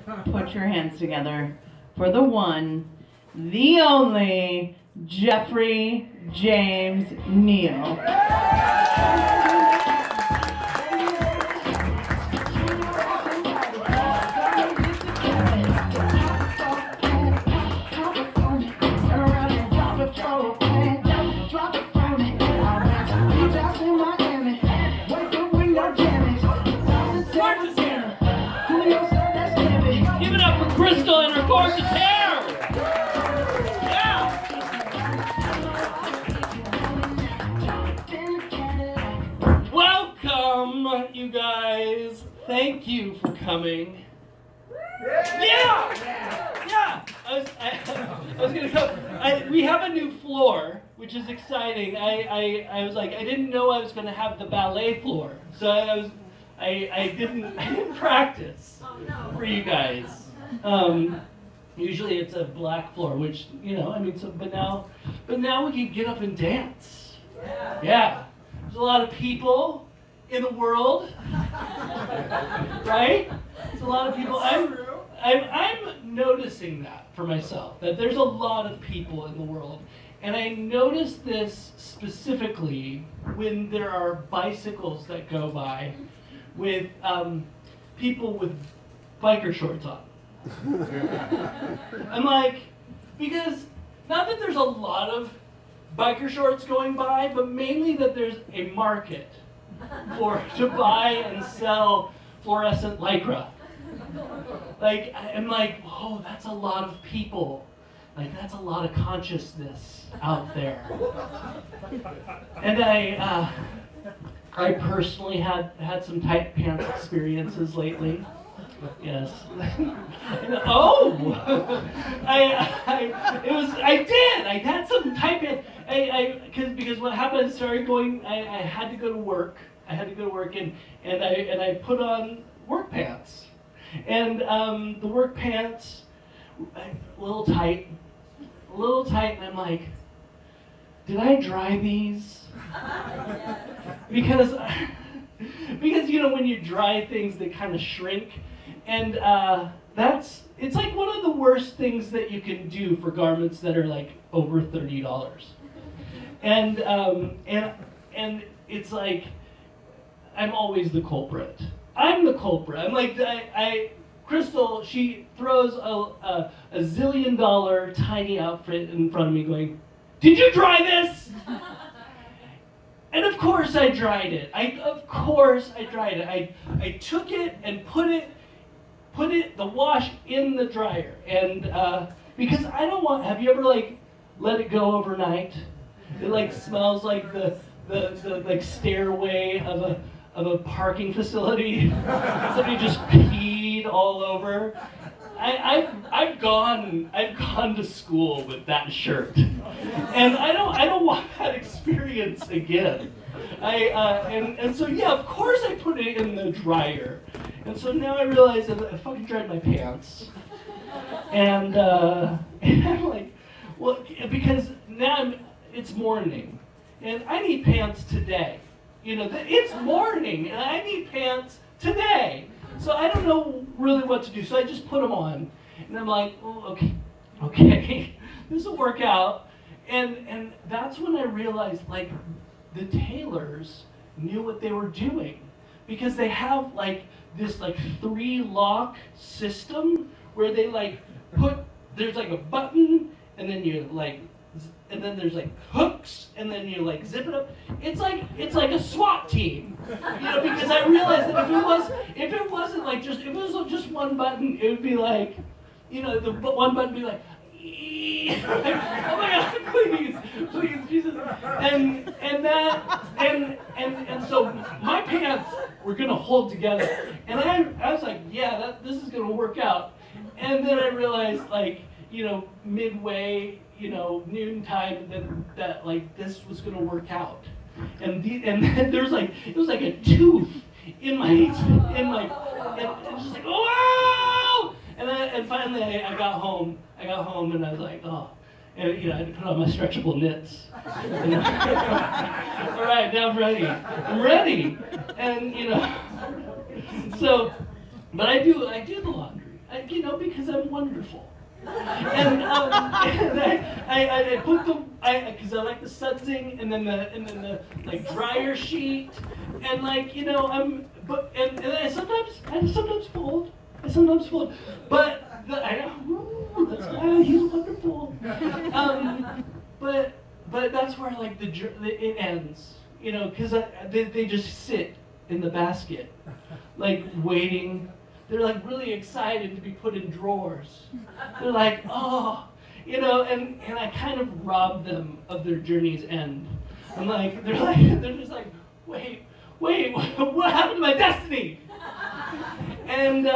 Put your hands together for the one, the only, Geoffrey James Neill. Crystal and her gorgeous hair! Yeah! Welcome, you guys. Thank you for coming. Yeah! Yeah! I was gonna come. We have a new floor, which is exciting. I was like, I didn't know I was gonna have the ballet floor. So I didn't practice for you guys. Usually it's a black floor, which, you know, I mean, so, but now we can get up and dance. Yeah. There's a lot of people in the world, right? There's a lot of people. I'm noticing that for myself, that there's a lot of people in the world. And I notice this specifically when there are bicycles that go by with people with biker shorts on. I'm like, because not that there's a lot of biker shorts going by, but mainly that there's a market to buy and sell fluorescent lycra. Like, I'm like, whoa, that's a lot of people. Like, that's a lot of consciousness out there. And I personally had some tight pants experiences lately. Yes. Oh, I had some tight pants. Because what happened, I started going. I had to go to work. And I put on work pants, and the work pants a little tight, and I'm like, did I dry these? Because you know, when you dry things, they kind of shrink. And it's like one of the worst things that you can do for garments that are like over $30. And it's like, I'm always the culprit. I'm the culprit. I'm like, Crystal, she throws a $1 zillion tiny outfit in front of me going, did you dry this? And of course I dried it. I took it and put the wash in the dryer. And because I don't want, have you ever like let it go overnight? It like smells like the like stairway of a parking facility. Somebody just peed all over. I've gone to school with that shirt, and I don't want that experience again. And so yeah, of course I put it in the dryer, and so now I realize that I fucking dried my pants, and I'm like, well, because now it's morning, and I need pants today. You know, it's morning, and I need pants today. So I don't know really what to do. So I just put them on, and I'm like, oh, okay, this will work out. And that's when I realized, like, the tailors knew what they were doing, because they have like this like 3-lock system where they like there's like a button, and then you like. And then there's like hooks, and then you like zip it up. It's like a SWAT team, you know. Because I realized that if it wasn't like if it was just one button, it would be like, you know, the one button would be like, oh my God, please, Jesus. And so my pants were gonna hold together, and I was like, yeah, this is gonna work out. And then I realized, like, you know, midway, you know, noontime, that like this was gonna work out, and then there's like, it was like a tooth in my and it's just like, oh, and finally I got home and I was like, oh, and you know, I had to put on my stretchable knits. And, all right, now I'm ready, and you know, so, but I do the laundry. because I'm wonderful. And I put them, because I like the sudsing, and then the like dryer sheet, and like, you know, and I sometimes fold, but that's why he's wonderful. But that's where like it ends, you know, because they just sit in the basket, like waiting. They're like really excited to be put in drawers. They're like, oh, you know, and I kind of rob them of their journey's end. I'm like, they're just like, wait, what happened to my destiny? And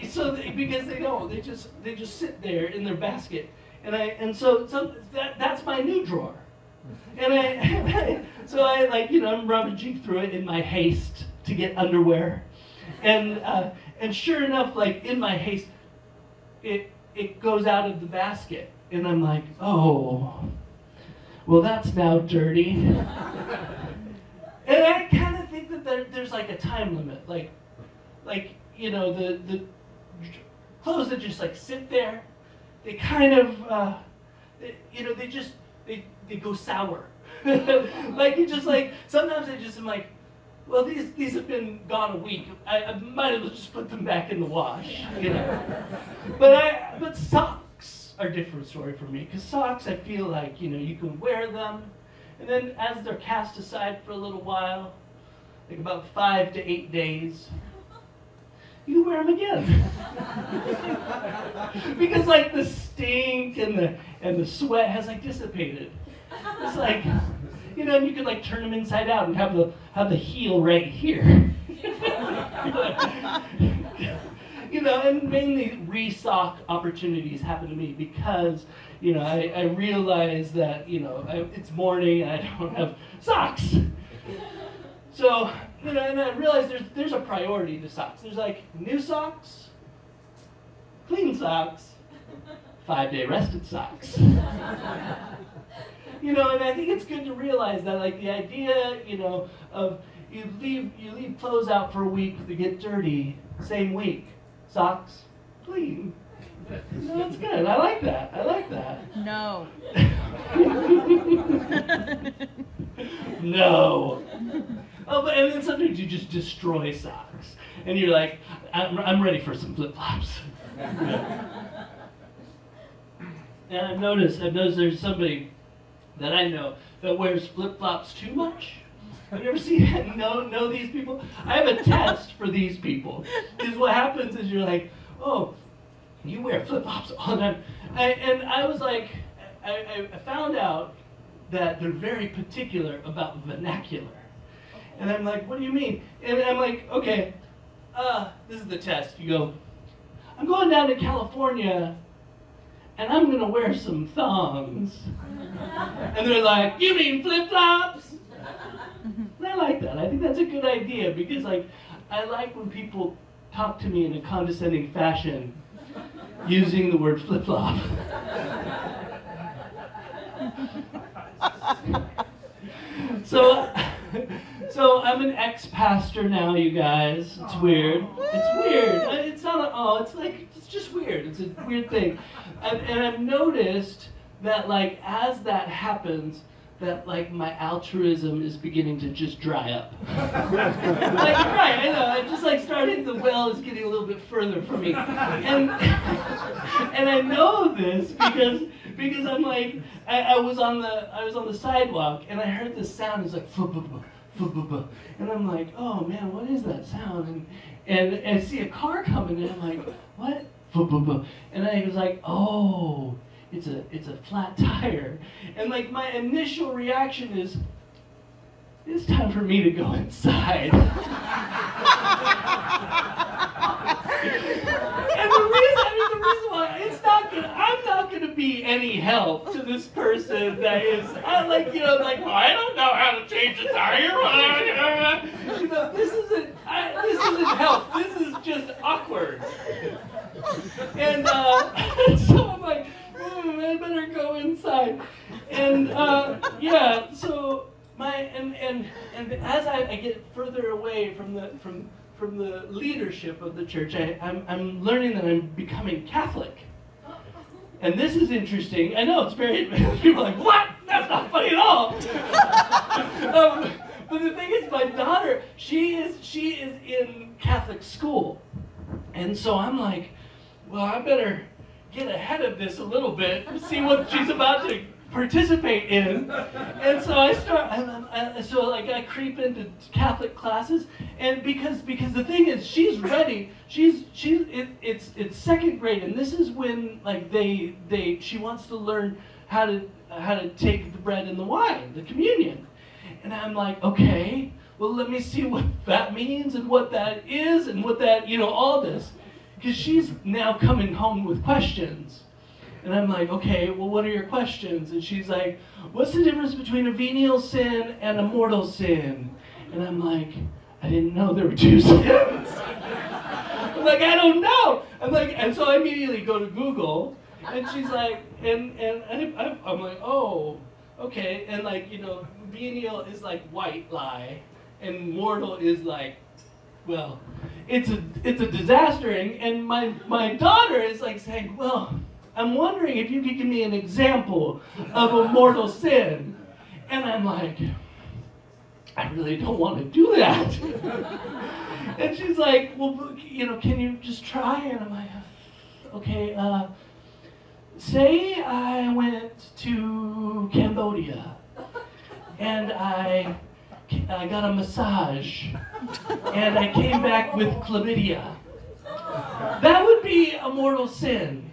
so because they don't, they just sit there in their basket, and so that's my new drawer, and so I like, you know, I'm rummaging through it in my haste to get underwear. And sure enough, like in my haste, it goes out of the basket, and I'm like, oh, well that's now dirty. And I kind of think that there's like a time limit, like you know, the clothes that just like sit there, they kind of you know, they go sour. Like it just like sometimes I just am like, well, these have been gone a week. I might as well just put them back in the wash, you know. But socks are a different story for me, because socks, I feel like, you know, you can wear them, and then as they're cast aside for a little while, like about 5 to 8 days, you can wear them again. Because like the stink and the sweat has like dissipated. It's like, you know, and you could like turn them inside out and have the heel right here. You know, and mainly restock opportunities happen to me because, you know, I realize that, you know, it's morning and I don't have socks. So, you know, and I realize there's a priority to socks. There's like new socks, clean socks, 5-day rested socks. You know, and I think it's good to realize that, like, the idea, you know, of you leave clothes out for a week, they get dirty, same week, socks, clean. You know, that's good. I like that. No. No. Oh, but and then sometimes you just destroy socks, and you're like, I'm ready for some flip-flops. And I've noticed there's somebody that I know that wears flip-flops too much. Have you ever seen that? Know these people? I have a test for these people. Because what happens is you're like, oh, you wear flip-flops all the time. And I was like, I found out that they're very particular about vernacular. And I'm like, what do you mean? And I'm like, okay, this is the test. You go, I'm going down to California, and I'm going to wear some thongs. And they're like, you mean flip-flops? And I like that. I think that's a good idea because, like, I like when people talk to me in a condescending fashion using the word flip-flop. So I'm an ex-pastor now, you guys. It's weird. It's weird. It's not it's just weird. It's a weird thing. And I've noticed that, like, as that happens, that, like, my altruism is beginning to just dry up. Like, right, I know, I'm just, like, the well is getting a little bit further from me. And I know this because I'm like, I was on the sidewalk, and I heard this sound. It's like, and I'm like, oh man, what is that sound? And I see a car coming, and I'm like, what? And I was like, oh, it's a flat tire. And like my initial reaction is, it's time for me to go inside. And the reason why I'm not gonna be any help to this person that is like, you know, like, well, I don't know how to change a tire. You know, this isn't help. This is just awkward. And so I'm like, I better go inside. And yeah, so and as I get further away from the leadership of the church, I'm learning that I'm becoming Catholic. And this is interesting. I know it's very, people are like, what? That's not funny at all. But the thing is, my daughter, she is in Catholic school. And so I'm like, well, I better get ahead of this a little bit, see what she's about to participate in. And so I creep into Catholic classes, and because the thing is, she's ready. It's second grade, and this is when like she wants to learn how to take the bread and the wine, the communion. And I'm like, okay, well, let me see what that means and what that is and what that, all this. Because she's now coming home with questions. And I'm like, okay, well, what are your questions? And she's like, what's the difference between a venial sin and a mortal sin? And I'm like, I didn't know there were two sins. I'm like, I don't know. And so I immediately go to Google, and she's like, and I'm like, oh, okay. And like, venial is like white lie, and mortal is like, well, it's a disaster. And my daughter is like saying, well, I'm wondering if you could give me an example of a mortal sin. And I'm like, I really don't want to do that. And she's like, well, can you just try? And I'm like, okay, say I went to Cambodia and I got a massage and I came back with chlamydia. That would be a mortal sin.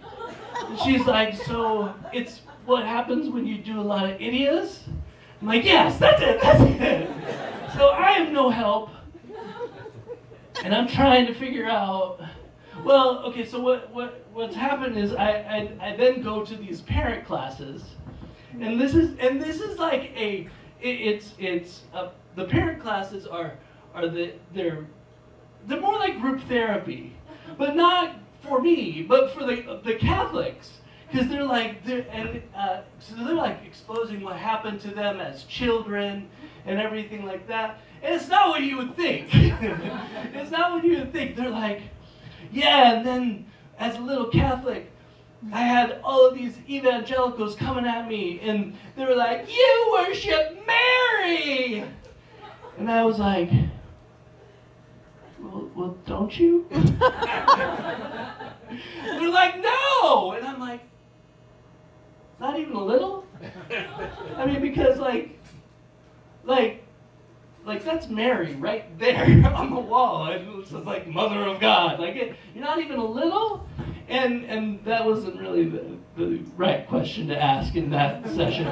And she's like, so it's what happens when you do a lot of idiots? I'm like, yes, that's it. So I have no help. And I'm trying to figure out, well, okay, so what's happened is I then go to these parent classes. And this is like the parent classes they're more like group therapy, but not for me, but for the Catholics, because they're like exposing what happened to them as children and everything like that. And it's not what you would think. It's not what you would think. They're like, yeah, and then as a little Catholic, I had all of these evangelicals coming at me, and they were like, you worship Mary! And I was like, well, don't you? They're like, no! And I'm like, not even a little? I mean, because like that's Mary right there on the wall. And it's like Mother of God. Like, you're not even a little? And that wasn't really the right question to ask in that session.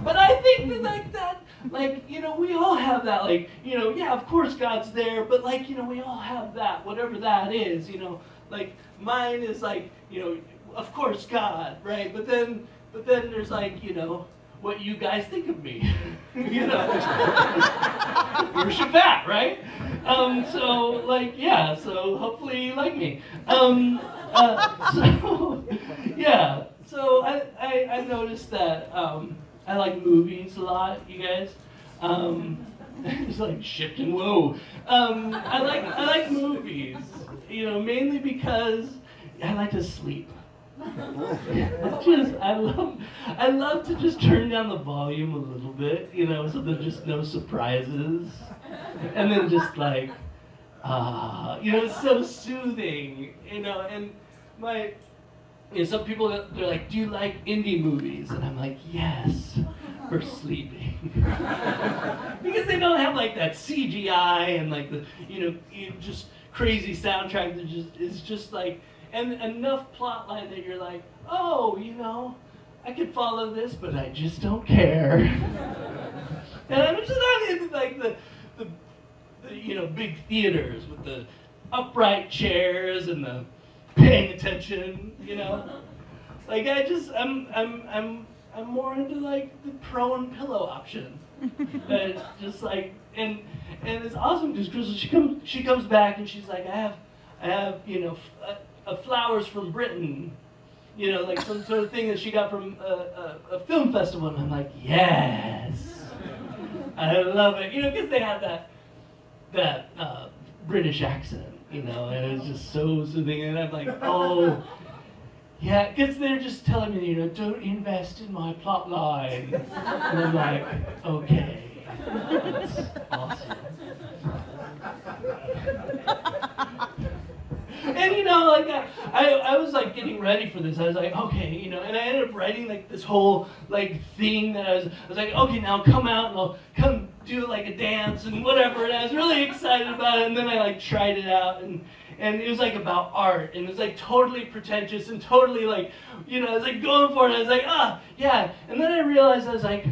But I think that we all have that, yeah, of course God's there, but we all have that, whatever that is, like mine is of course God, right? But then there's what you guys think of me, worship that, right? So hopefully you like me. So I noticed that I like movies a lot, you guys. It's like shifting, whoa. I like movies, mainly because I like to sleep. I love to just turn down the volume a little bit, so there's just no surprises. And then just it's so soothing, and some people, they're like, do you like indie movies? And I'm like, yes, for sleeping. Because they don't have that CGI and the, just crazy soundtrack that is just and enough plot line that you're like, oh, I could follow this, but I just don't care. And I'm just not into the big theaters with the upright chairs and the paying attention, I'm more into the prone pillow option. And it's awesome because Crystal, she comes back and she's like, I have flowers from Britain, some sort of thing that she got from a film festival. And I'm like, yes, I love it, because they have British accent, you know, and it was just so soothing. And I'm like, oh, yeah, because they're just telling me, you know, don't invest in my plot line. And I'm like, okay, that's awesome. And you know, like I was like getting ready for this. I was like, okay, you know, and I ended up writing like this whole like thing that I was like, okay, now I'll come out and I'll come do like a dance and whatever. And I was really excited about it. And then I like tried it out, and it was like about art, and it was like totally pretentious and totally like, you know, I was like going for it. I was like, ah, yeah. And then I realized I was like,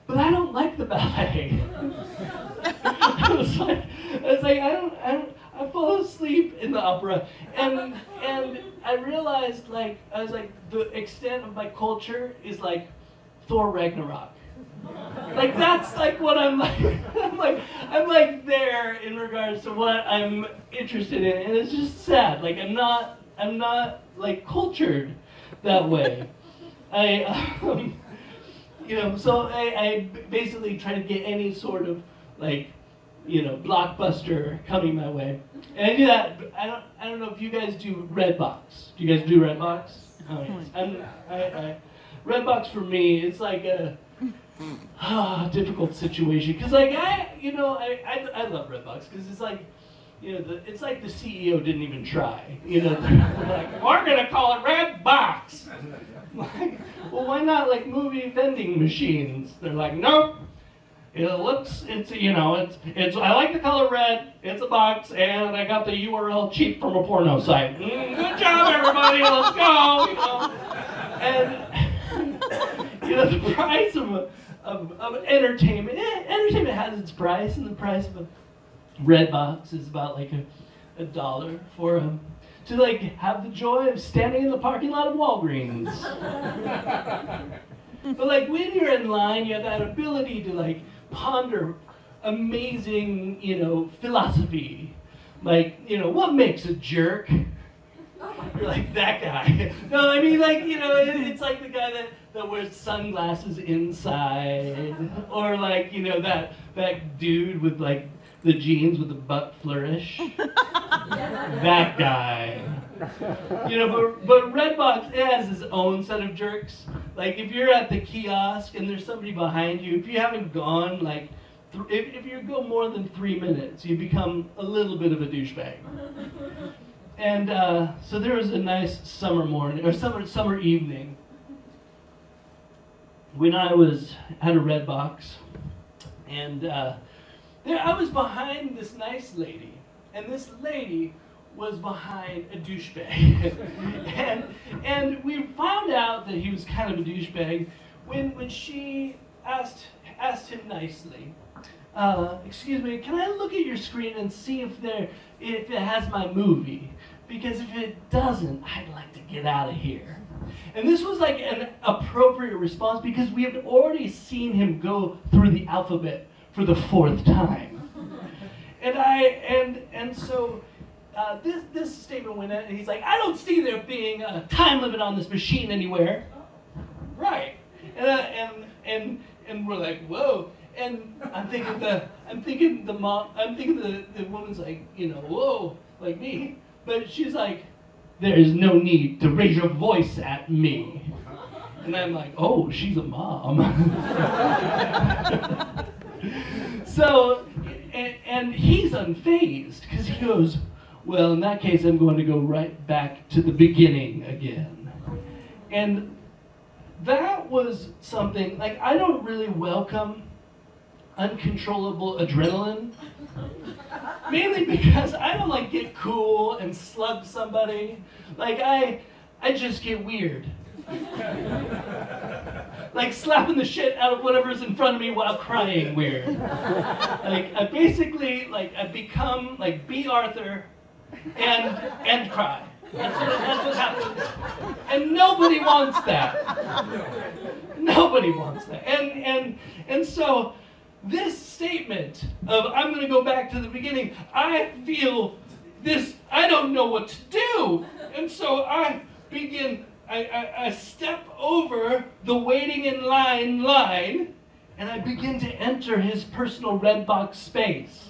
but I don't like the ballet. I was like, I fall asleep in the opera, and I realized like I was like the extent of my culture is like Thor Ragnarok. Like that's like what I'm like. I'm like there in regards to what I'm interested in, and it's just sad. Like I'm not like cultured that way. You know, so I basically try to get any sort of like, you know, blockbuster coming my way. And I do that. I don't know if you guys do Redbox. Do you guys do Redbox? Oh, yes. Redbox for me, it's like a difficult situation. Because like I love Redbox because it's like, you know, it's like the CEO didn't even try. You know, they're like, we're gonna call it Redbox. Like, well, why not like movie vending machines? They're like, nope. It's you know, it's. I like the color red. It's a box, and I got the URL cheap from a porno site. Good job, everybody. Let's go. You know, and you know the price of entertainment. Entertainment has its price, and the price of a red box is about like $1 for to like have the joy of standing in the parking lot of Walgreens. But like when you're in line, you have that ability to like ponder amazing, you know, philosophy. Like, you know, what makes a jerk? You're like, that guy. No, I mean, like, you know, it's like the guy that wears sunglasses inside. Or like, you know, that dude with like the jeans with the butt flourish. That guy. You know, but Redbox, it has its own set of jerks. Like if you're at the kiosk and there's somebody behind you, if you haven't gone like, if you go more than 3 minutes, you become a little bit of a douchebag. And so there was a nice summer morning, or summer evening, when I had a Redbox, and there I was behind this nice lady, and this lady was behind a douchebag. and we found out that he was kind of a douchebag when she asked him nicely, excuse me, can I look at your screen and see if it has my movie? Because if it doesn't, I'd like to get out of here. And this was like an appropriate response because we had already seen him go through the alphabet for the 4th time. And so this statement went out, and he's like, I don't see there being a time limit on this machine anywhere. Right. And we're like, whoa. And I'm thinking the woman's like, you know, whoa, like me. But she's like, there is no need to raise your voice at me. And I'm like, oh, she's a mom. So, and he's unfazed because he goes, well, in that case, I'm going to go right back to the beginning again. And that was something, like, I don't really welcome uncontrollable adrenaline. Mainly because I don't like get cool and slug somebody. Like, I just get weird. Like slapping the shit out of whatever's in front of me while crying weird. Like, I basically, like, I become, like, B. Arthur and cry. That's what happens. And nobody wants that. Nobody wants that. And so this statement of I'm going to go back to the beginning, I feel this, I don't know what to do. And so I begin, I step over the waiting in line, and I begin to enter his personal Redbox space.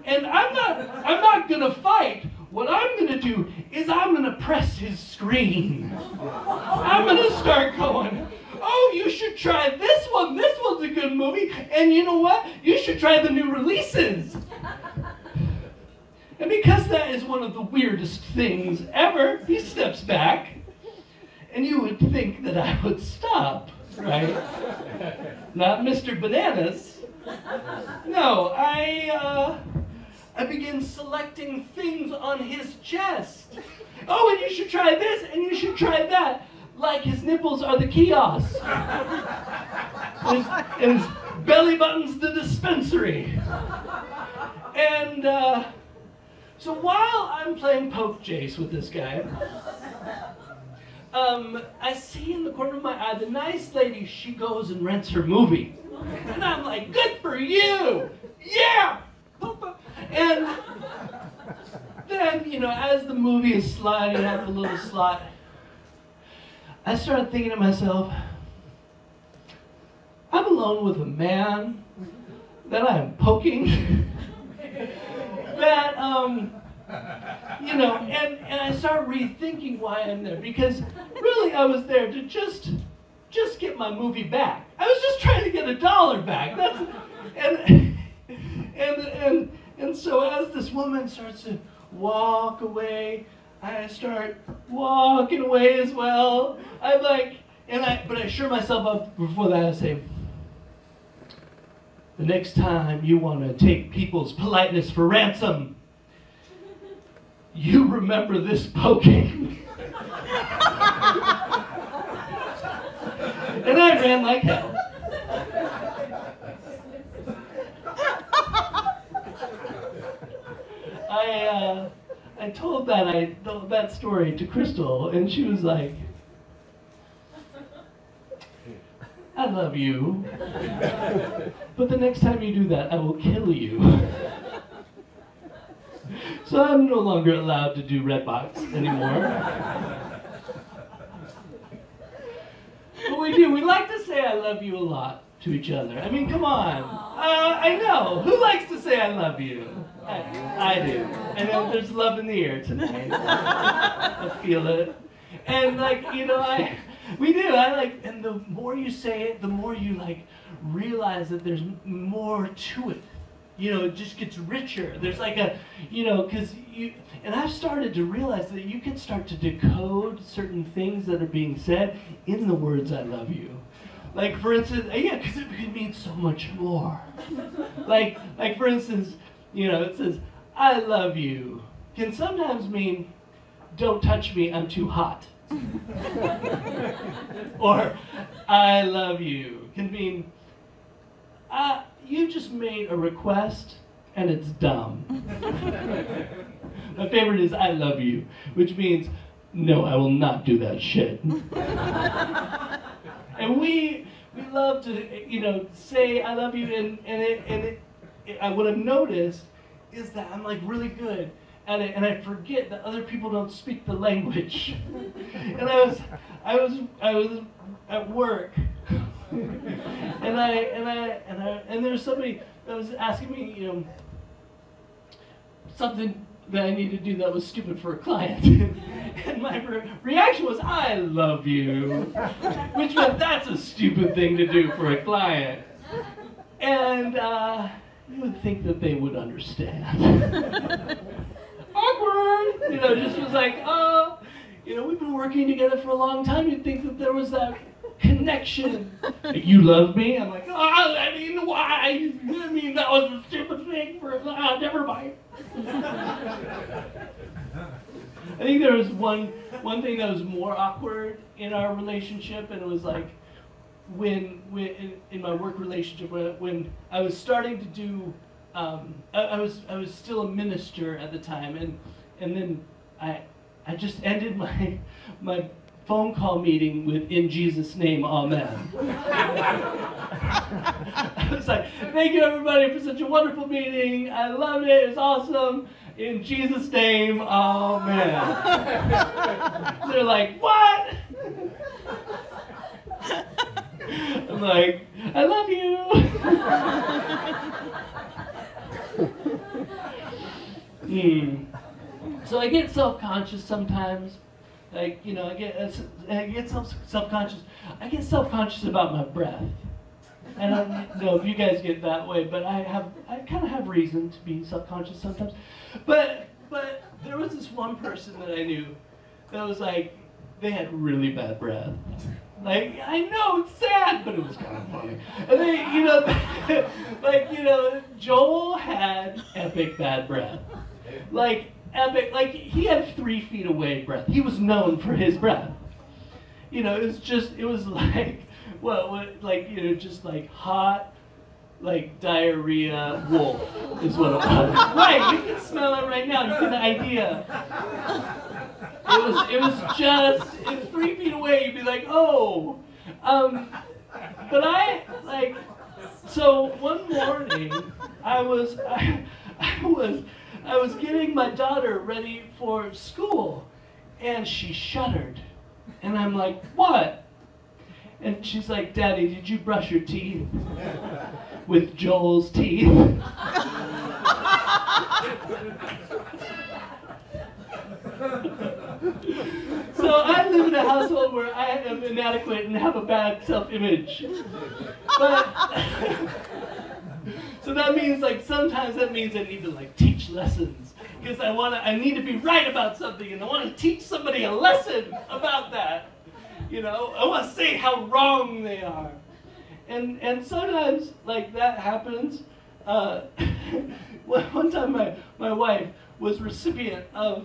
And I'm not gonna fight. What I'm gonna do is I'm gonna press his screen. I'm gonna start going, oh, you should try this one. This one's a good movie. And you know what? You should try the new releases. And because that is one of the weirdest things ever, he steps back. And you would think that I would stop, right? Not Mr. Bananas. No, I begin selecting things on his chest. Oh, and you should try this, and you should try that. Like his nipples are the kiosks. And his belly button's the dispensary. And so while I'm playing poke chase with this guy, I see in the corner of my eye, the nice lady, she goes and rents her movie. And I'm like, good for you! Yeah! And then, you know, as the movie is sliding out the little slot, I started thinking to myself, I'm alone with a man that I am poking, that, you know, and I started rethinking why I'm there, because really I was there to just get my movie back. I was just trying to get $1 back. And so as this woman starts to walk away, I start walking away as well. I'm like, but I assure myself up before that, I say, the next time you want to take people's politeness for ransom, you remember this poking. And I ran like hell. I told that story to Crystal, and she was like, I love you, but the next time you do that, I will kill you. So I'm no longer allowed to do Redbox anymore. But we do. We like to say I love you a lot to each other. I mean, come on. I know. Who likes to say I love you? I do. I know there's love in the air tonight. I feel it. And like, you know, we do. And the more you say it, the more you like realize that there's more to it. You know, it just gets richer. There's like a, you know, and I've started to realize that you can start to decode certain things that are being said in the words I love you. Like, for instance, yeah, because it can mean so much more. Like for instance, you know, it says, I love you, can sometimes mean, don't touch me, I'm too hot. Or, I love you, can mean, you just made a request and it's dumb. My favorite is I love you, which means, no, I will not do that shit. And we love to, you know, say I love you, and what I've noticed is that I'm like really good at it, and I forget that other people don't speak the language. And I was at work, and there's somebody that was asking me, you know, something that I needed to do that was stupid for a client. And my reaction was, I love you, which meant that's a stupid thing to do for a client. And you would think that they would understand. Awkward! You know, just was like, oh, you know, we've been working together for a long time. You'd think that there was that connection. Like, you love me? I'm like, oh, I mean, why? I mean, that was a stupid thing for, never mind. I think there was one thing that was more awkward in our relationship, and it was like when in my work relationship when I was starting to do I was still a minister at the time, and then I just ended my phone call meeting with "In Jesus' name, Amen." I was like, thank you everybody for such a wonderful meeting. I loved it. It's awesome. In Jesus' name, Amen. They're like, what? I'm like, I love you. So I get self-conscious sometimes. Like, you know, I get self-conscious. I get self-conscious about my breath. And I don't know if you guys get that way, but I kind of have reason to be self-conscious sometimes. But there was this one person that I knew that was like, they had really bad breath. Like, I know, it's sad, but it was kind of funny. And they, you know, like, you know, Joel had epic bad breath. Like, epic, like, he had 3 feet away breath. He was known for his breath. You know, it was like, what, like, you know, just like hot, like diarrhea wolf is what it was. Right, you can smell it right now, you get the idea. It was just, if 3 feet away, you'd be like, oh. But I, like, so one morning, I was getting my daughter ready for school, and she shuddered. And I'm like, what? And she's like, Daddy, did you brush your teeth with Joel's teeth? So I live in a household where I am inadequate and have a bad self-image. But so that means, like, sometimes that means I need to, like, teach lessons because I need to be right about something, and I want to teach somebody a lesson about that. You know, I want to say how wrong they are. And sometimes, like, that happens. One time my wife was recipient of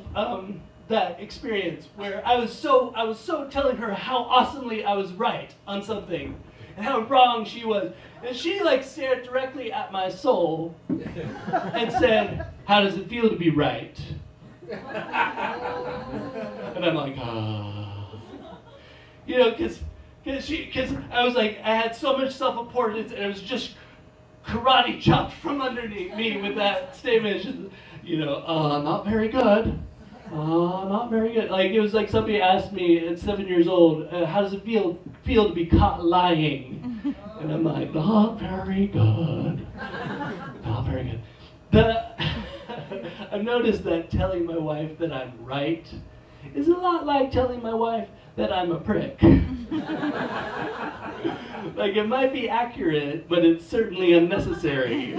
that experience where I was so telling her how awesomely I was right on something and how wrong she was. And she, like, stared directly at my soul and said, how does it feel to be right? And I'm like, you know, because I was like, I had so much self-importance, and it was just karate chopped from underneath me with that statement. Just, you know, not very good. Not very good. Like, it was like somebody asked me at 7 years old, how does it feel to be caught lying? And I'm like, not very good. Not very good. I've noticed that telling my wife that I'm right is a lot like telling my wife that I'm a prick. Like, it might be accurate, but it's certainly unnecessary.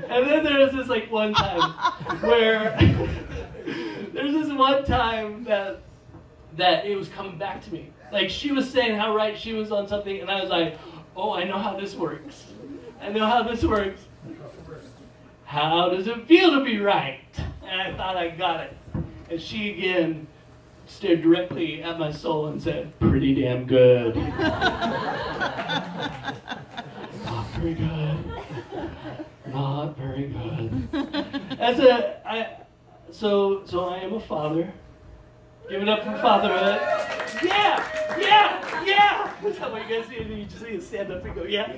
And then there was this, like, one time where there's this one time that it was coming back to me. Like, she was saying how right she was on something, and I was like, oh, I know how this works. I know how this works. How does it feel to be right? And I thought I got it. And she again stared directly at my soul and said, pretty damn good. Not very good. Not very good. So I am a father. Give it up for fatherhood. Yeah! That's how you guys see it. You just need to stand up and go, yeah.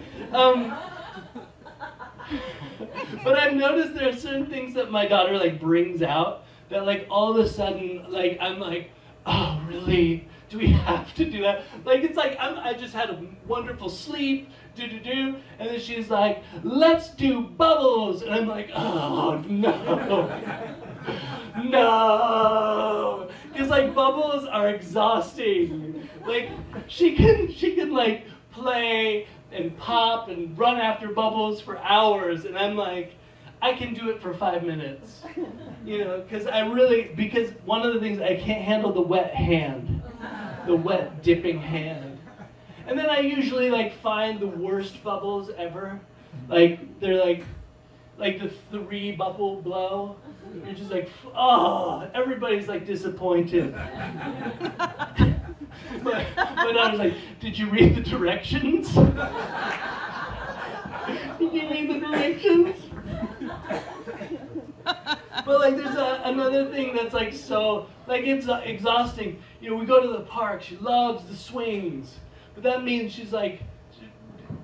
But I've noticed there are certain things that my daughter, like, brings out that, like, all of a sudden, like, I'm like, oh, really? Do we have to do that? Like, it's like, I just had a wonderful sleep, and then she's like, let's do bubbles, and I'm like, oh, no. No. Because, like, bubbles are exhausting. Like, she can, like, play and pop and run after bubbles for hours, and I'm like, I can do it for 5 minutes, you know, because one of the things, I can't handle the wet hand, the wet dipping hand. And then I usually, like, find the worst bubbles ever. Like, they're like the 3 bubble blow. You're just like, oh, everybody's, like, disappointed. But I was like, did you read the directions? Did you read the directions? But, like, there's another thing that's, like, so, like, it's exhausting. You know, we go to the park. She loves the swings. But that means she's like,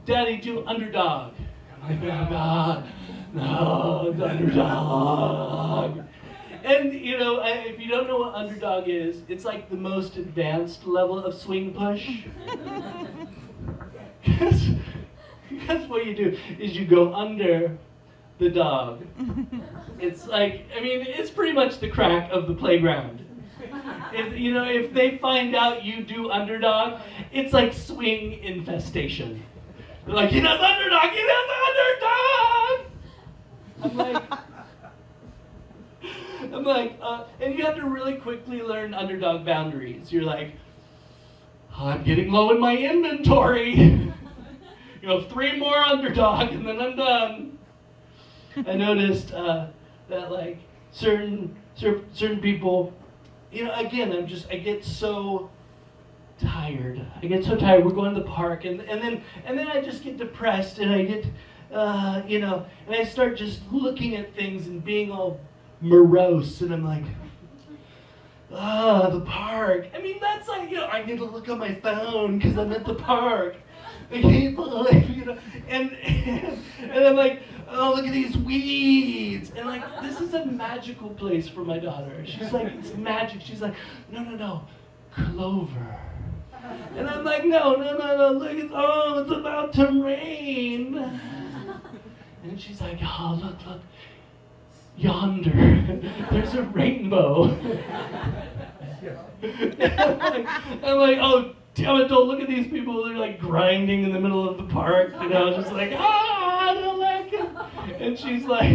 Daddy, do underdog. I'm like, oh, God, no, the underdog. And, you know, if you don't know what underdog is, it's like the most advanced level of swing push. Because what you do is you go under the dog. It's like, I mean, it's pretty much the crack of the playground. If they find out you do underdog, it's like swing infestation. They're like, he does underdog, he does underdog! I'm like, and you have to really quickly learn underdog boundaries. You're like, I'm getting low in my inventory. 3 more underdog and then I'm done. I noticed that like certain people, again, I get so tired. We're going to the park and then I just get depressed and I get, and I start just looking at things and being all morose and I'm like, the park. I mean, that's like, I need to look on my phone because I'm at the park. I can't believe, and I'm like, oh, look at these weeds. And like, this is a magical place for my daughter. She's like, it's magic. She's like, no, clover. And I'm like, no, look, it's about to rain. And she's like, oh, look, yonder, there's a rainbow. I'm like, oh, damn it, don't look at these people. They're like grinding in the middle of the park, just like, I don't like it. And she's like,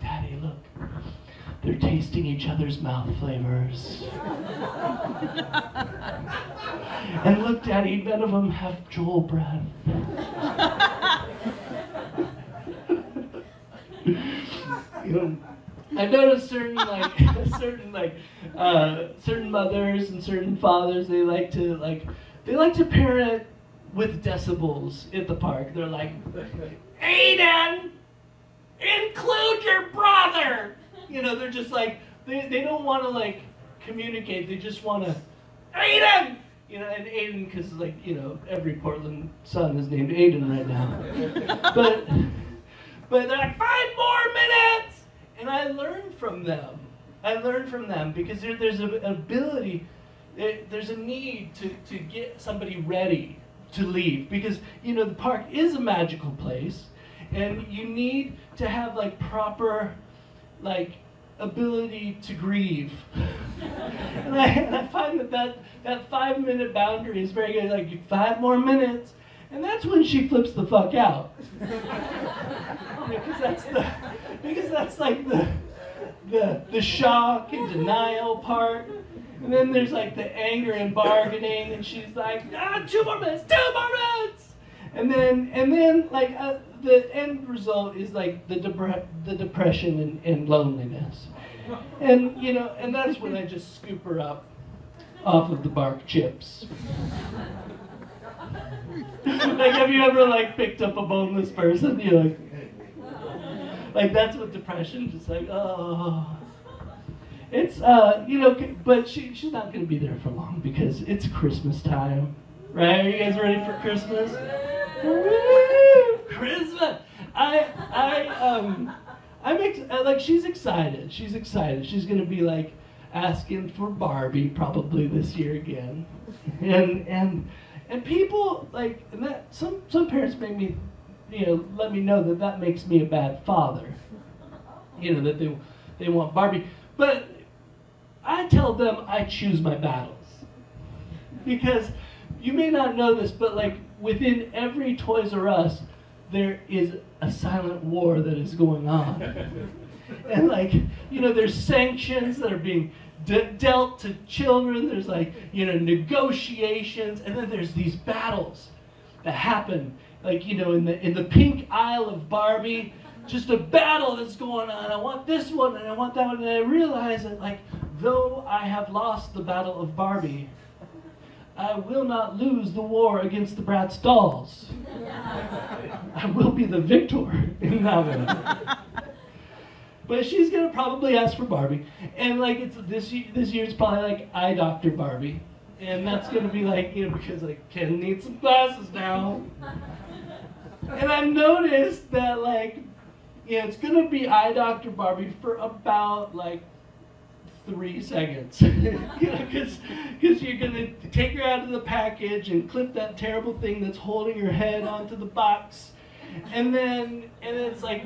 Daddy, look, they're tasting each other's mouth flavors. And look, Daddy, none of them have Joel breath. I've noticed certain mothers and certain fathers, they like to parent with decibels at the park. They're like, Aiden, include your brother. They're just like, they don't want to like communicate. They just want to, Aiden. And Aiden, because like every Portland son is named Aiden right now. But they're like, 5 more minutes. And I learn from them because there's an ability, there's a need to get somebody ready to leave because, the park is a magical place and you need to have like proper, like, ability to grieve. and I find that 5-minute boundary is very good, like 5 more minutes. And that's when she flips the fuck out. Because that's like the shock and denial part. And then there's like the anger and bargaining, and she's like, 2 more minutes, 2 more minutes! And then like the end result is like the depression and loneliness. And and that's when I just scoop her up off of the bark chips. Like, have you ever like picked up a boneless person? You're like that's what depression, just like, oh. It's but she's not gonna be there for long because it's Christmas time, right? Are you guys ready for Christmas? Woo! Christmas! She's excited. She's gonna be like asking for Barbie probably this year again, and people like, and that some parents make me, let me know that makes me a bad father. That they want Barbie, but I tell them I choose my battles. Because you may not know this, but like within every Toys R Us, there is a silent war that is going on. And like, there's sanctions that are being dealt to children, there's like, negotiations, and then there's these battles that happen, like, in the pink aisle of Barbie, just a battle that's going on. I want this one and I want that one, and I realize that like, though I have lost the battle of Barbie, I will not lose the war against the Bratz dolls. I will be the victor in that one. But she's gonna probably ask for Barbie, and like it's this year it's probably like eye doctor Barbie, and that's gonna be like because like Ken needs some glasses now. And I've noticed that like it's gonna be eye doctor Barbie for about like 3 seconds, because you're gonna take her out of the package and clip that terrible thing that's holding her head onto the box, and then it's like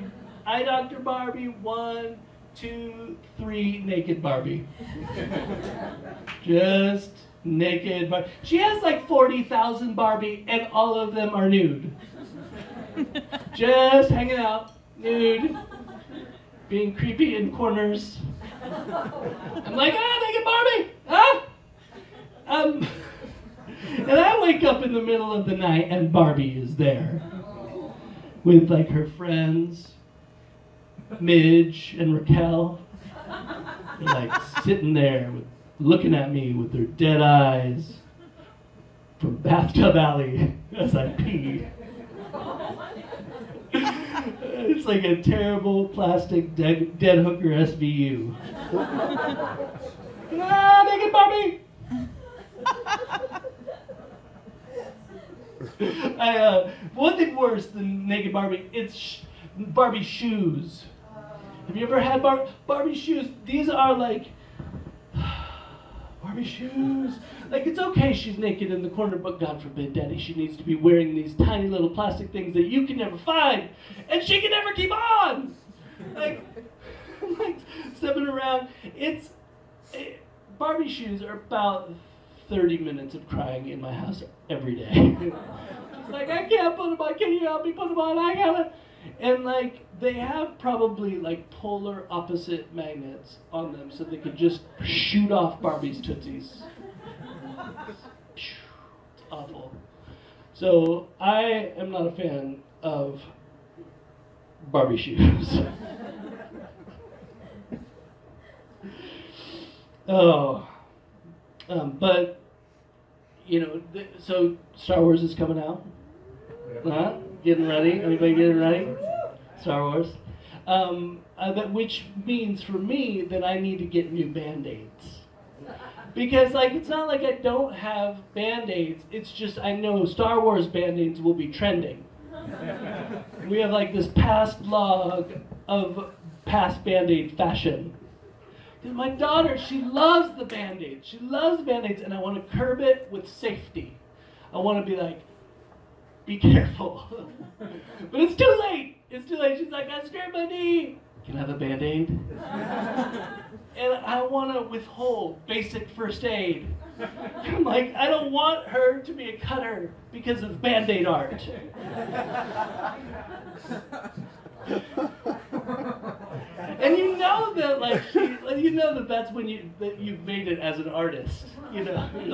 eye doctor Barbie, 1, 2, 3, naked Barbie. Just naked Barbie. She has like 40,000 Barbie, and all of them are nude. Just hanging out, nude, being creepy in corners. I'm like, naked Barbie, huh? And I wake up in the middle of the night, and Barbie is there with like her friends, Midge and Raquel. They're like sitting there, looking at me with their dead eyes from Bathtub Alley as I pee. It's like a terrible plastic dead hooker SVU. Naked Barbie! One thing worse than naked Barbie, it's Barbie shoes. Have you ever had Barbie shoes? These are like Barbie shoes. Like, it's okay she's naked in the corner, but God forbid, Daddy, she needs to be wearing these tiny little plastic things that you can never find, and she can never keep on. Like stepping around. Barbie shoes are about 30 minutes of crying in my house every day. She's like, I can't put them on. Can you help me put them on? I gotta. And like, they have probably like polar opposite magnets on them, so they could just shoot off Barbie's tootsies. It's awful. So I am not a fan of Barbie shoes. But you know, so Star Wars is coming out. Getting ready? Everybody getting ready? Star Wars. Which means for me that I need to get new Band-Aids. Because like, it's not like I don't have Band-Aids, it's just I know Star Wars Band-Aids will be trending. We have like this past log of past Band-Aid fashion. Because my daughter, she loves the Band-Aids. She loves Band-Aids, and I want to curb it with safety. I want to be like, be careful. But it's too late. It's too late. She's like, I scraped my knee. Can I have a Band-Aid? And I want to withhold basic first aid. I'm like, I don't want her to be a cutter because of Band-Aid art. And you know that, like, you know that that's when you've made it as an artist. You know, you're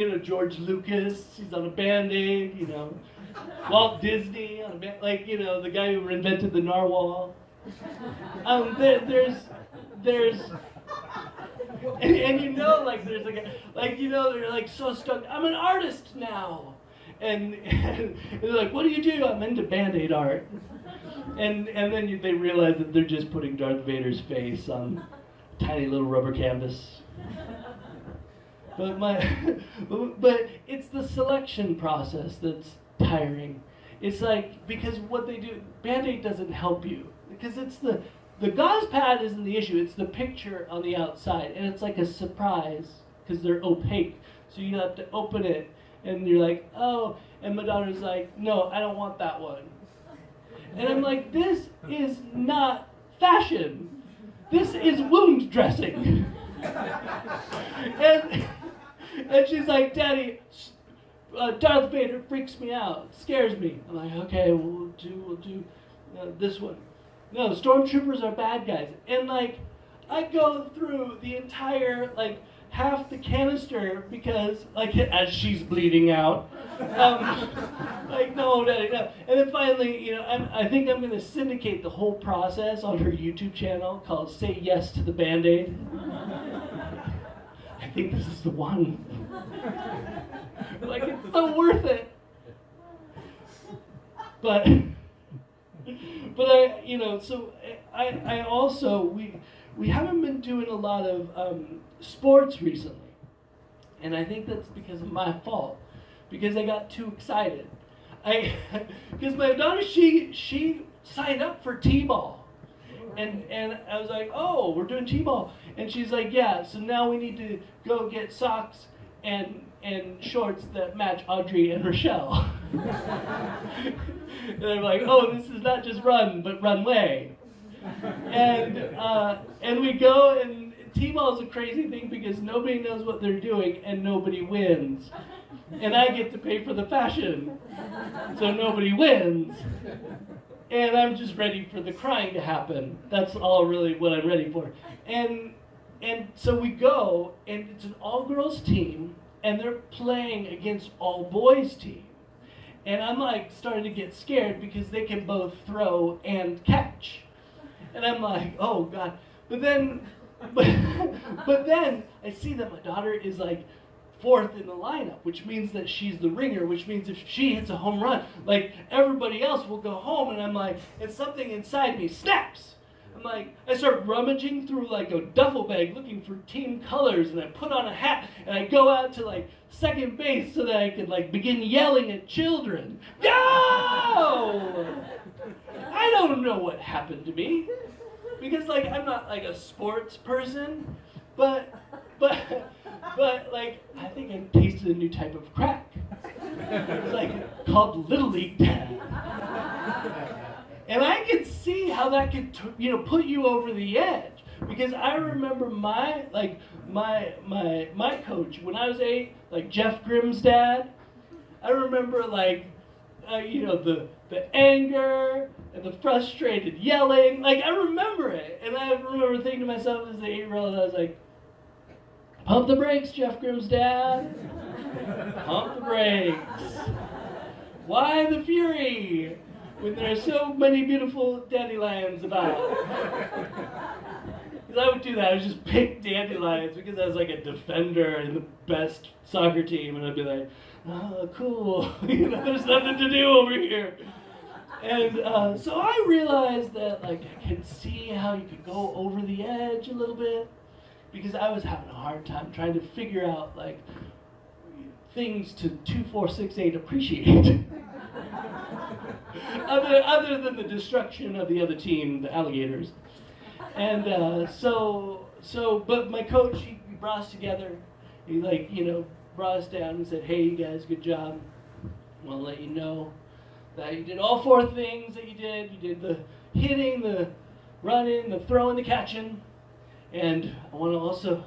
like, George Lucas, he's on a Band-Aid. You know, Walt Disney on a Band-Aid. Like, the guy who invented the narwhal. There's, and like, there's they're like so stoked. I'm an artist now, and they're like, what do you do? I'm into Band-Aid art. And then they realize that they're just putting Darth Vader's face on a tiny little rubber canvas. But it's the selection process that's tiring. It's like, because what they do, Band-Aid doesn't help you. Because it's the gauze pad isn't the issue, it's the picture on the outside. And it's like a surprise, because they're opaque. So you have to open it, and you're like, oh, and my daughter's like, no, I don't want that one. And I'm like, this is not fashion. This is wound dressing. and she's like, Daddy, Darth Vader freaks me out, scares me. I'm like, okay, we'll do this one. No, stormtroopers are bad guys. And like, I go through the entire, like, half the canister because, like, as she's bleeding out, like, no, Daddy, no. And then finally, I think I'm going to syndicate the whole process on her YouTube channel called Say Yes to the Band-Aid. I think this is the one. Like, it's so worth it. But I also, we haven't been doing a lot of sports recently. And I think that's because of my fault. Because I got too excited. Because my daughter, she signed up for T-ball. And I was like, oh, we're doing T-ball. And she's like, yeah, so now we need to go get socks and shorts that match Audrey and Rochelle. And I'm like, oh, this is not just run, but runway. And we go, and T-ball is a crazy thing because nobody knows what they're doing and nobody wins. And I get to pay for the fashion, so nobody wins. And I'm just ready for the crying to happen. That's all really what I'm ready for. And so we go, and it's an all-girls team, and they're playing against all-boys team. And I'm like starting to get scared because they can both throw and catch. And I'm like, oh God. But then I see that my daughter is like fourth in the lineup, which means that she's the ringer, which means if she hits a home run, like everybody else will go home. And I'm like, and something inside me snaps. I'm like, I start rummaging through like a duffel bag looking for team colors, and I put on a hat and I go out to like second base so that I could like begin yelling at children. Go! I don't know what happened to me because like I'm not like a sports person, but like I think I tasted a new type of crack. It's like called Little League Dad. And I could see how that could, put you over the edge, because I remember my coach when I was 8, like Jeff Grimm's dad. I remember the anger and the frustrated yelling. Like I remember it, and I remember thinking to myself as an 8-year-old, I was like, "Pump the brakes, Jeff Grimm's dad. Pump the brakes. Why the fury when there are so many beautiful dandelions about?" Because I would do that. I would just pick dandelions because I was like a defender in the best soccer team, and I'd be like, "Oh, cool. There's nothing to do over here." And so I realized that like I could see how you could go over the edge a little bit, because I was having a hard time trying to figure out like things to 2, 4, 6, 8 appreciate. Other than the destruction of the other team, the alligators. And but my coach, he brought us together. He brought us down and said, "Hey, you guys, good job. I want to let you know that you did all 4 things that you did. You did the hitting, the running, the throwing, the catching. And I want to also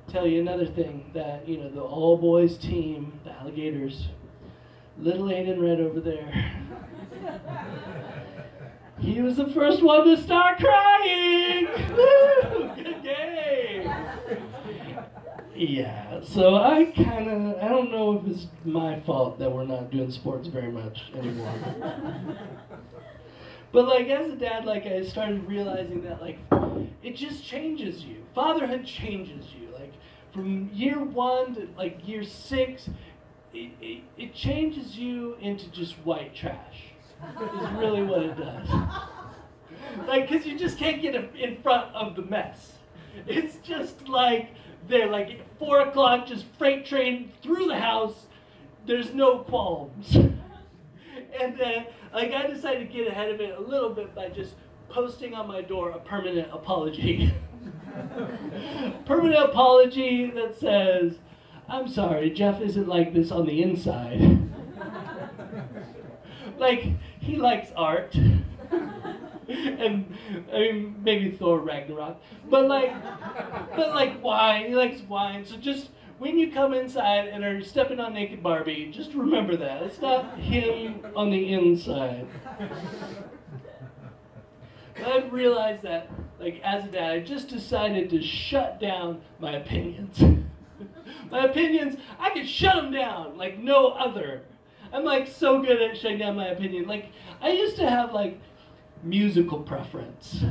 tell you another thing, that, the all-boys team, the alligators, little Aiden Red over there, he was the first one to start crying. Woo! Good game. Yeah, so I don't know if it's my fault that we're not doing sports very much anymore. But like as a dad, like I started realizing that like it just changes you. Fatherhood changes you. Like from year 1 to like year 6, it changes you into just white trash. Is really what it does. Like, because you just can't get in front of the mess. It's just like they're like at 4 o'clock, just freight train through the house. There's no qualms. And then, like, I decided to get ahead of it a little bit by just posting on my door a permanent apology. Permanent apology that says, "I'm sorry, Geoff isn't like this on the inside." Like, he likes art. And, I mean, maybe Thor Ragnarok. But wine. He likes wine. So just, when you come inside and are stepping on naked Barbie, just remember that. It's not him on the inside. But I've realized that, like, as a dad, I just decided to shut down my opinions. My opinions, I can shut them down like no other. I'm like so good at shutting down my opinion. Like, I used to have like musical preference.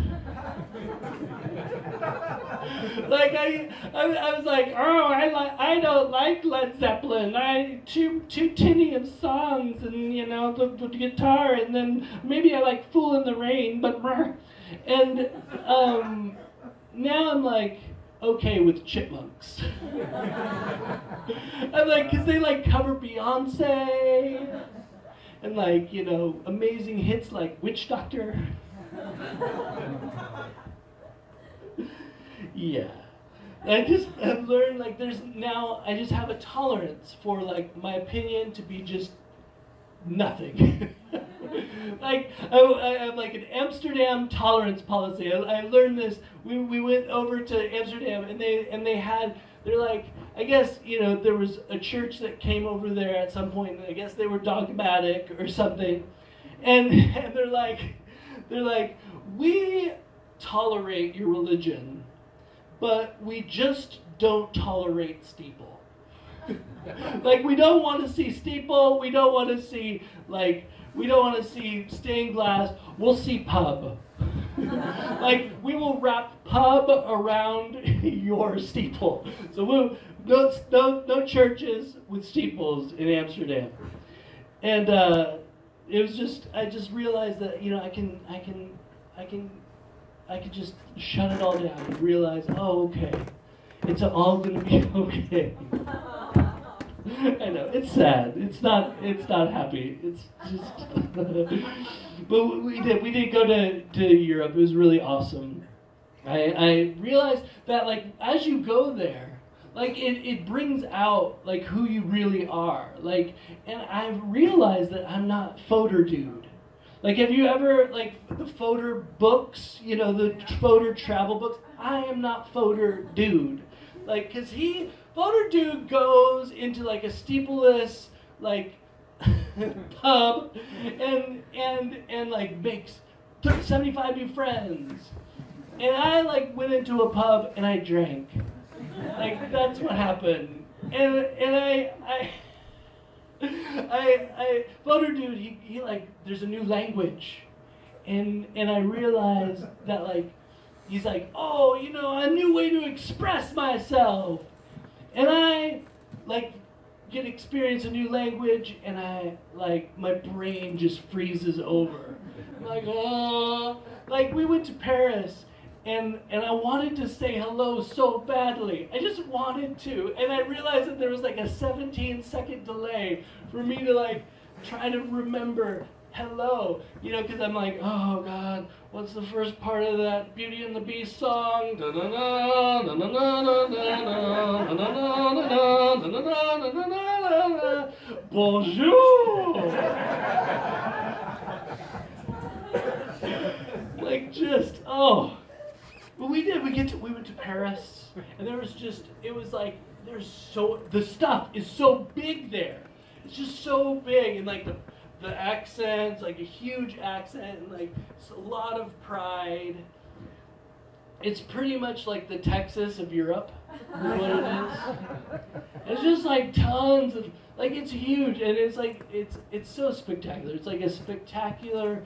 Like I was like, oh, I don't like Led Zeppelin. Too tinny of songs, and the guitar, and then maybe I like Fool in the Rain, but and now I'm like okay with Chipmunks. I'm like, because they like cover Beyonce and like, amazing hits like Witch Doctor. Yeah. I just have learned like I just have a tolerance for like my opinion to be just nothing. Like I have like an Amsterdam tolerance policy. I learned this. We went over to Amsterdam and they're like, I guess, you know, there was a church that came over there at some point, and I guess they were dogmatic or something, and they're like, we tolerate your religion, but we just don't tolerate steeple. Like, we don't want to see steeple, we don't want to see stained glass, we'll see pub. Like, we will wrap pub around your steeple. So no churches with steeples in Amsterdam. And it was just, I just realized that, you know, I can just shut it all down and realize, oh, okay, it's all gonna be okay. I know, it's sad. It's not happy. It's just but we did go to Europe. It was really awesome. I realized that, like, as you go there, like, it brings out, like, who you really are. Like, and I've realized that I'm not photo dude. Like, have you ever, like, the photo books, you know, the photo travel books? I am not photo dude. Like, cause photo dude goes into, like, a steepleless, like, pub and like makes 75 new friends. And I, like, went into a pub and I drank. Like, that's what happened. And I photo dude, he like, there's a new language. And I realized that, like, he's like, oh, you know, a new way to express myself. And I, like, experience a new language, and I, like, my brain just freezes over. I'm like, oh, like, we went to Paris, and I wanted to say hello so badly. I just wanted to, and I realized that there was, like, a 17-second delay for me to, like, try to remember hello, you know, because I'm like, oh God, what's the first part of that Beauty and the Beast song? Bonjour. Like, just, oh. But we did. We went to Paris, and there was just, it was like, the stuff is so big there. It's just so big, and like the accents, like a huge accent, and like a lot of pride. It's pretty much like the Texas of Europe, is what it is. It's just like tons of, like, it's huge, and it's like, it's so spectacular. It's like a spectacular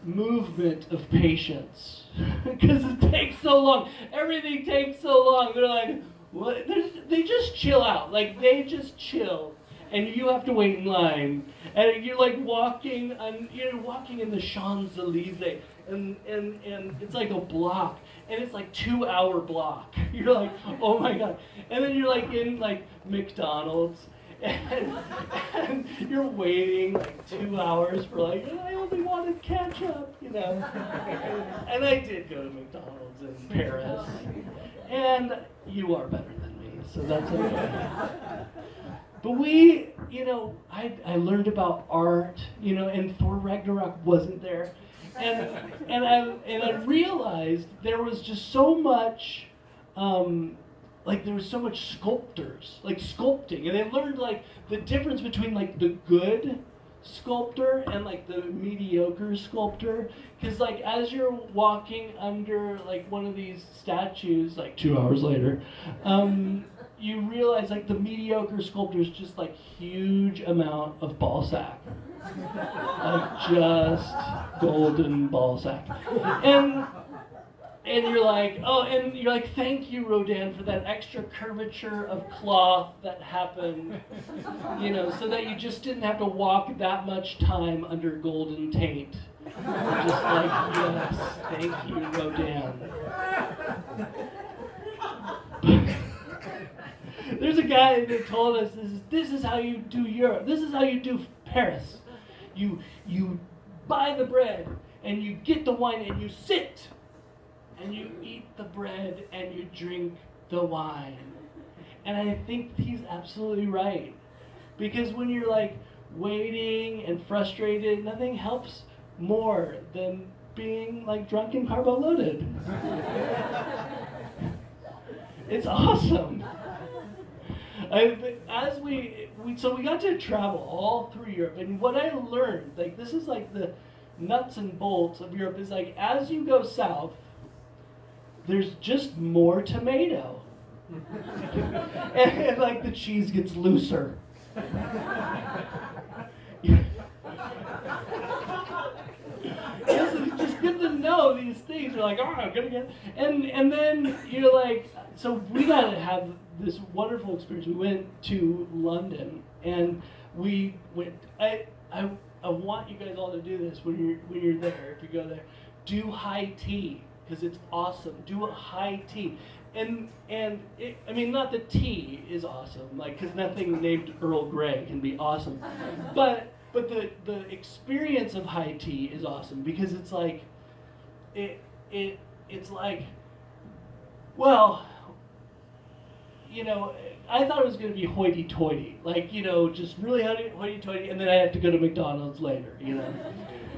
movement of patience, because it takes so long. Everything takes so long. They're like, what? They just chill out. Like, they just chill. And you have to wait in line, and you're like walking in the Champs-Élysées, and it's like a block, and it's like 2-hour block. You're like, oh my God. And then you're like in like McDonald's, and you're waiting like 2 hours for like, I only wanted ketchup, you know. And I did go to McDonald's in Paris, and you are better than me, so that's okay. But we, you know, I learned about art, you know, and Thor Ragnarok wasn't there, and I realized there was just so much, like, there was so much sculptors, like, sculpting, and I learned, like, the difference between, like, the good sculptor and, like, the mediocre sculptor, because, like, as you're walking under, like, one of these statues, like 2 hours later, you realize, like, the mediocre sculptor is just, like, huge amount of ball sack. Like, just golden ball sack. And you're like, oh, and you're like, thank you, Rodin, for that extra curvature of cloth that happened, you know, so that you just didn't have to walk that much time under golden taint. You're just like, yes, thank you, Rodin. There's a guy that told us this is how you do Europe. This is how you do Paris. You buy the bread and you get the wine and you sit and you eat the bread and you drink the wine. And I think he's absolutely right. Because when you're like waiting and frustrated. Nothing helps more than being like drunk and carbo loaded. It's awesome. So we got to travel all through Europe, and what I learned, like this is like the nuts and bolts of Europe, is like as you go south, there's just more tomato. and like the cheese gets looser. It's just good to know these things. You're like, oh, I'm gonna get, and then you're like, so we got to have this wonderful experience. We went to London, and we went. I want you guys all to do this when you're there. If you go there, do high tea because it's awesome. Do a high tea, and it, I mean, not the tea is awesome, like because nothing named Earl Grey can be awesome, but the experience of high tea is awesome because it's like it's like, well, you know, I thought it was going to be hoity-toity, like, you know, just really hoity-toity, and then I had to go to McDonald's later, you know,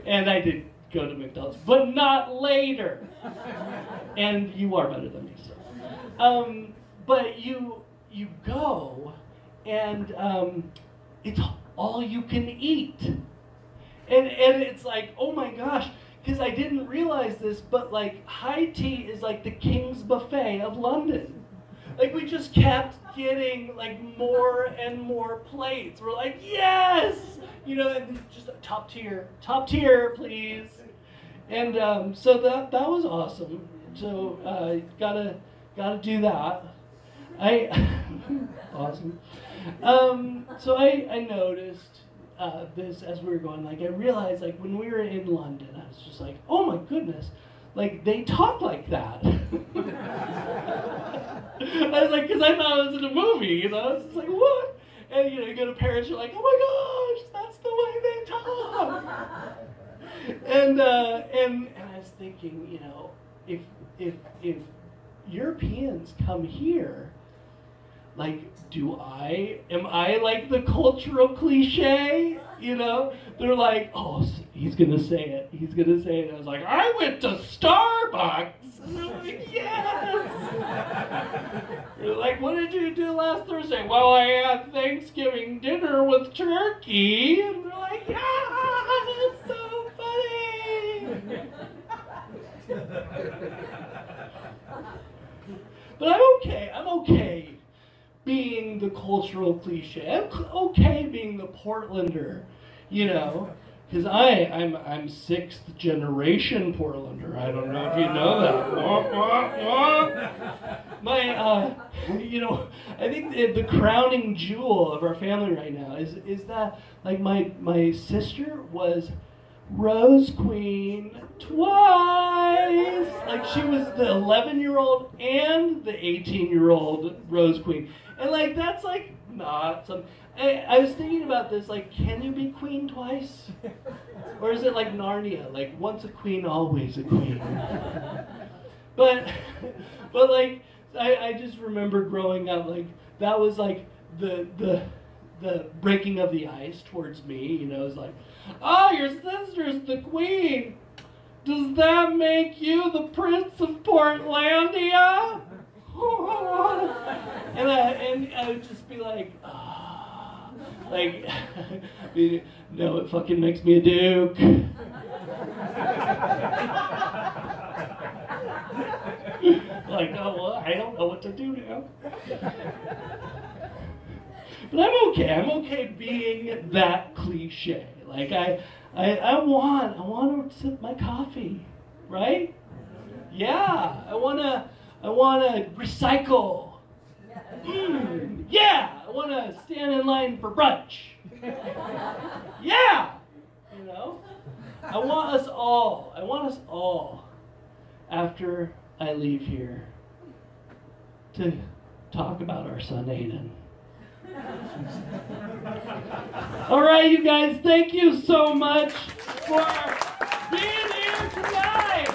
and I did go to McDonald's, but not later, and you are better than me, so, but you go, and it's all you can eat, and it's like, oh my gosh, because I didn't realize this, but like high tea is like the King's Buffet of London. Like we just kept getting like more and more plates. We're like, yes, you know, and just top tier, please. And so that was awesome. So gotta do that. Awesome. So I noticed this as we were going. Like I realized, like when we were in London, I was just like, oh my goodness, like they talk like that. I was like, because I thought it was in a movie, you know. It's just like, what? And you know, you go to Paris, you're like, oh my gosh, that's the way they talk. And I was thinking, you know, if Europeans come here, like, am I like the cultural cliche? You know, they're like, oh, he's gonna say it. He's gonna say it. I was like, I went to Starbucks. And they're like, yes. They're like, what did you do last Thursday? Well, I had Thanksgiving dinner with turkey. And they're like, yeah, it's so funny. But I'm okay being the cultural cliche. I'm okay being the Portlander, you know, because I'm sixth generation Portlander. I don't know if you know that. My, you know, I think the crowning jewel of our family right now is that, like, my sister was Rose Queen twice. Like she was the 11-year-old and the 18-year-old Rose Queen. And like that's like not some. I was thinking about this. Like, can you be queen twice, or is it like Narnia? Like once a queen, always a queen. But like I just remember growing up. Like that was like the breaking of the ice towards me. You know, it was like, oh, your sister's the queen. Does that make you the Prince of Portlandia? And I would just be like, ah, like, no, it fucking makes me a duke. Like, oh, well, I don't know what to do now. But I'm okay. I'm okay being that cliche. Like I want to sip my coffee, right? Yeah, I wanna recycle. Yeah, I wanna stand in line for brunch. Yeah, you know, I want us all after I leave here to talk about our son Aiden. All right, you guys, thank you so much for being here tonight.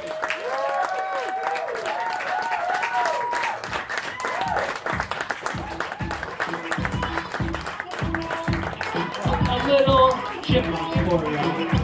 A little chipmunks for you.